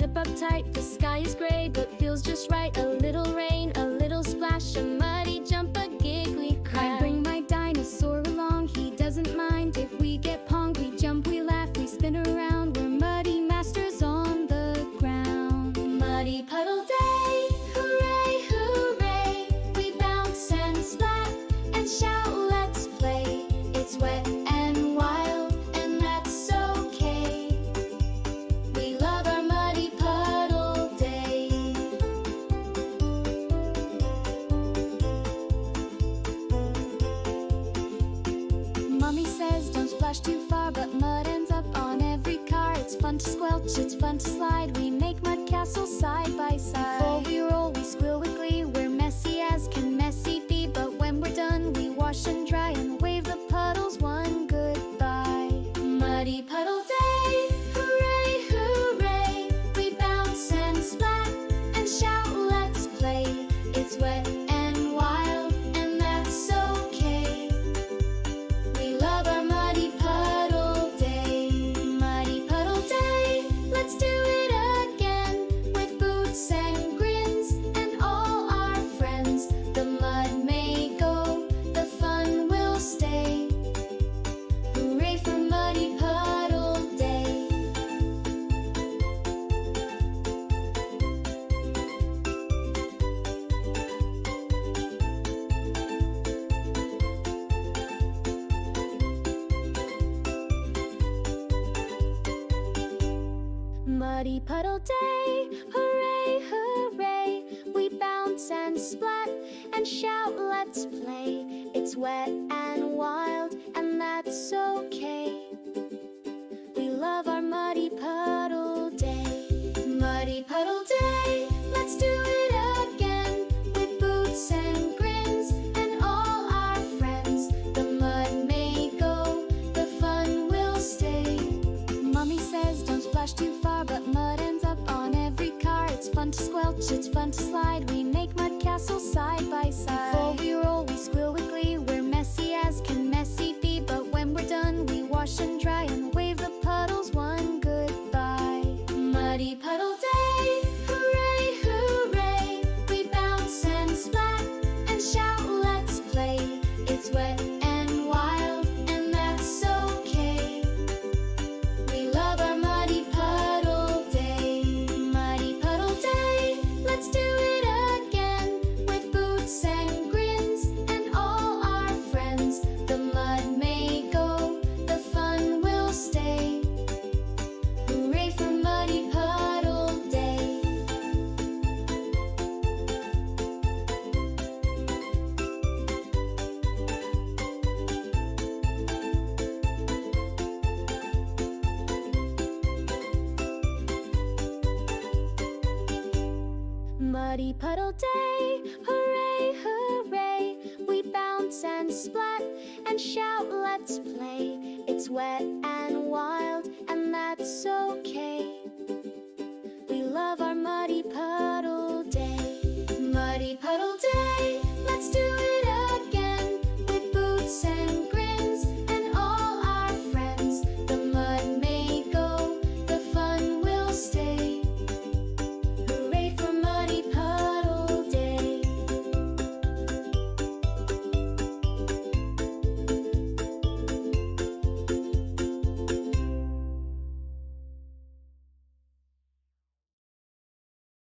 zip up tight. The sky is gray but feels just right. A little rain, a little splash, a muddy jump, a giggly crash. I bring my dinosaur along, he doesn't mind. If we get ponged, we jump, we laugh, we spin around. We're muddy masters on the ground. Muddy puddle day, hooray, hooray. We bounce and splat and shout, let's play. It's wet and wild, and that's okay. We love our muddy puddle day. Mommy says don't splash too far, but mud ends up on every car. It's fun to squelch, it's fun to slide. We make mud castles side by side. Before we roll, we squeal with glee. We're messy as can messy be, but when we're done, we wash and dry and wave the puddles one goodbye. Muddy puddle day, hooray, hooray. We bounce and splat and shout, let's play. It's wet and wild, and that's okay. We love our muddy puddle day. Muddy puddle day, let's do it again. With boots and grins and all our friends. The mud may go, the fun will stay. Hooray for muddy puddle day. Muddy puddle day, hooray, hooray. We bounce and splat and shout, let's play. It's wet and wild, and that's okay. We love our muddy puddle day. Muddy puddle day, let's do it again. With boots and grins and all our friends. The mud may go, the fun will stay. Mommy says don't splash too far, but mud ends up on every car. It's fun to squelch, it's fun to slide. We make mud castles side by side. Before we roll, we squeal with glee. We're messy as can messy be, but when we're done, we wash and dry and wave the puddles one goodbye. Muddy puddle day, hooray, hooray. We bounce and splat and shout, let's play. It's wet and wild, and that's okay. We love our muddy puddle day. Muddy puddle day, let's do it again. With boots and grins and all our friends. The mud may go, the fun will stay. Hooray for muddy puddle day. Muddy puddle day, hooray, hooray. We bounce and splat and shout, let's play. It's wet and wild, and that's okay. We love our muddy puddle.